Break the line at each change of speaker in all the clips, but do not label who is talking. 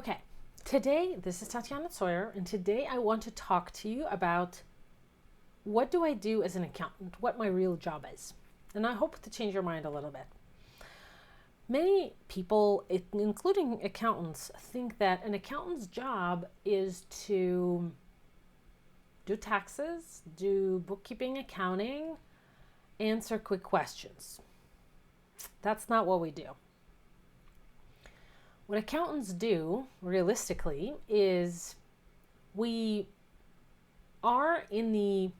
Okay, today, this is Tatiana Sawyer, and today I want to talk to you about what do I do as an accountant, what my real job is. And I hope to change your mind a little bit. Many people, including accountants, think that an accountant's job is to do taxes, do bookkeeping, accounting, answer quick questions. That's not what we do. What accountants do, realistically, is we are in the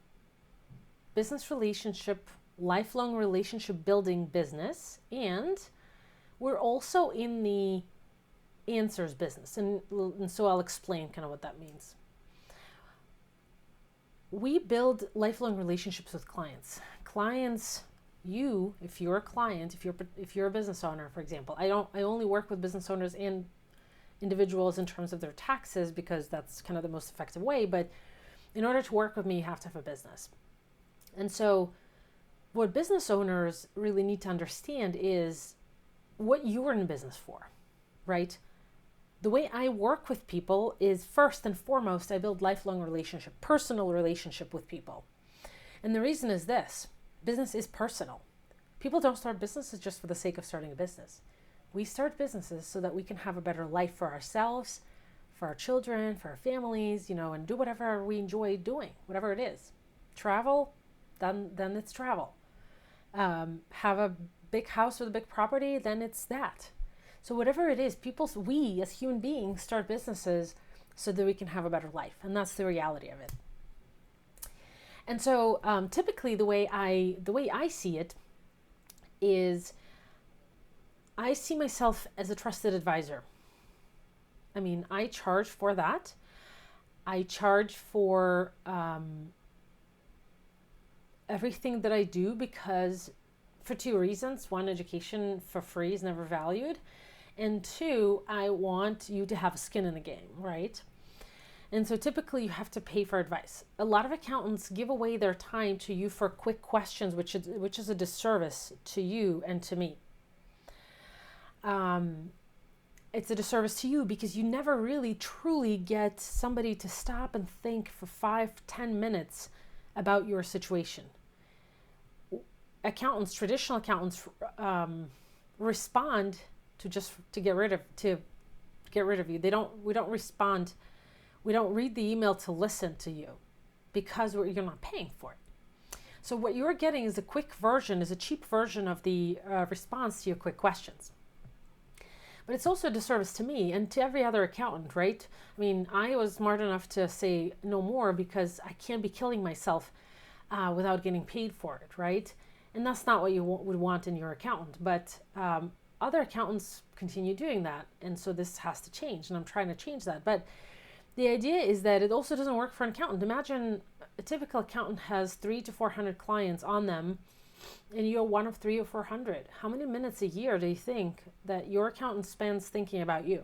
business relationship, lifelong relationship building business, and we're also in the answers business. And so I'll explain kind of what that means. We build lifelong relationships with clients. If you're a client, if you're a business owner, for example, I only work with business owners and individuals in terms of their taxes because that's kind of the most effective way. But in order to work with me, you have to have a business. And so what business owners really need to understand is what you are in business for, right? The way I work with people is first and foremost, I build lifelong relationship, personal relationship with people. And the reason is this: business is personal. People don't start businesses just for the sake of starting a business. We start businesses so that we can have a better life for ourselves, for our children, for our families, and do whatever we enjoy doing, whatever it is. Travel, then it's travel. Have a big house with a big property, then it's that. So whatever it is, we as human beings start businesses so that we can have a better life. And that's the reality of it. And so typically the way I see it is I see myself as a trusted advisor. I mean, I charge for that. I charge for everything that I do because for two reasons. One, education for free is never valued. And two, I want you to have skin in the game, right? And so typically you have to pay for advice. A lot of accountants give away their time to you for quick questions, which is a disservice to you and to me. It's a disservice to you because you never really truly get somebody to stop and think for 5-10 minutes about your situation. Traditional accountants respond to get rid of you. We don't respond. We don't read the email to listen to you because you're not paying for it. So what you're getting is a cheap version of the response to your quick questions. But it's also a disservice to me and to every other accountant, right? I mean, I was smart enough to say no more because I can't be killing myself without getting paid for it, right? And that's not what you would want in your accountant. But other accountants continue doing that. And so this has to change. And I'm trying to change that. But the idea is that it also doesn't work for an accountant. Imagine a typical accountant has 300 to 400 clients on them, and you're one of 300 or 400. How many minutes a year do you think that your accountant spends thinking about you?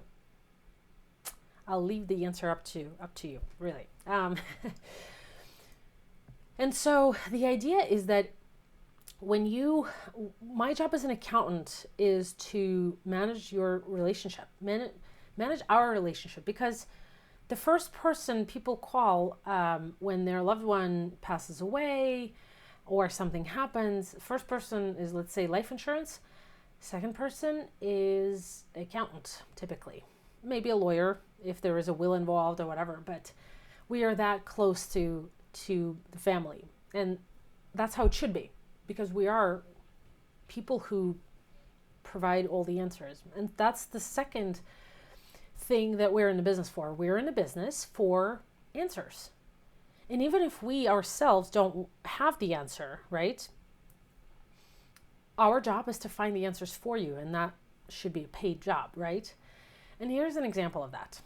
I'll leave the answer up to you, really. And so the idea is that my job as an accountant is to manage your relationship, manage our relationship, because the first person people call when their loved one passes away or something happens, first person is, let's say, life insurance. Second person is accountant, typically. Maybe a lawyer if there is a will involved or whatever, but we are that close to the family. And that's how it should be, because we are people who provide all the answers. And that's the second thing that we're in the business for. We're in the business for answers. And even if we ourselves don't have the answer, right? Our job is to find the answers for you, and that should be a paid job, right? And here's an example of that.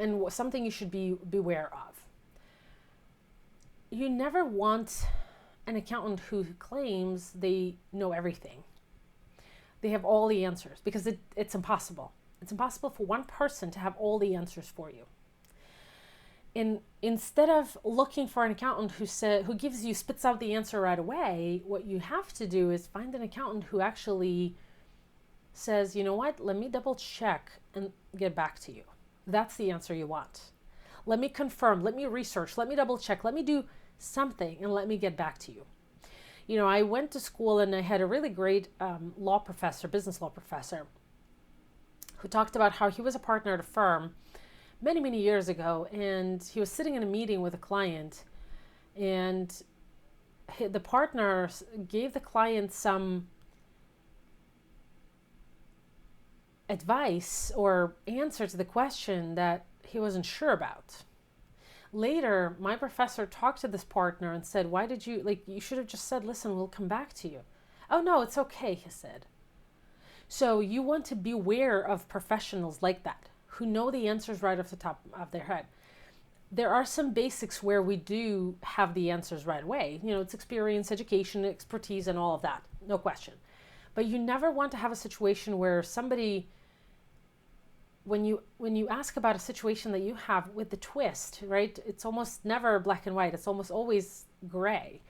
And something you should be beware of. You never want an accountant who claims they know everything. They have all the answers, because it's impossible. It's impossible for one person to have all the answers for you. Instead of looking for an accountant who spits out the answer right away, what you have to do is find an accountant who actually says, you know what, let me double check and get back to you. That's the answer you want. Let me confirm, let me research, let me double check, let me do something and let me get back to you. You know, I went to school and I had a really great law professor, business law professor, who talked about how he was a partner at a firm many, many years ago, and he was sitting in a meeting with a client, and the partner gave the client some advice or answer to the question that he wasn't sure about. Later, my professor talked to this partner and said, why did you, you should have just said, listen, we'll come back to you. Oh, no, it's okay, he said. So you want to beware of professionals like that, who know the answers right off the top of their head. There are some basics where we do have the answers right away. You know, it's experience, education, expertise, and all of that, no question. But you never want to have a situation where somebody, when you ask about a situation that you have with the twist, right, it's almost never black and white. It's almost always gray.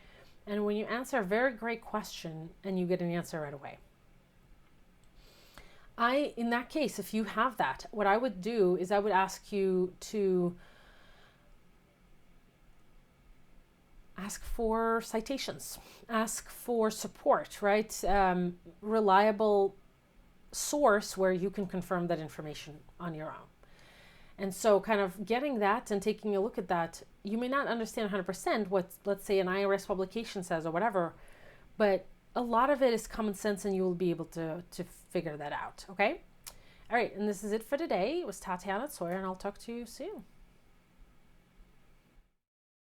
And when you answer a very great question and you get an answer right away. In that case, if you have that, what I would do is I would ask you to ask for citations, ask for support, right? Reliable source where you can confirm that information on your own. And so kind of getting that and taking a look at that, you may not understand 100% what, let's say, an IRS publication says or whatever, but a lot of it is common sense and you will be able to figure that out, okay? All right, and this is it for today. It was Tatiana Sawyer, and I'll talk to you soon.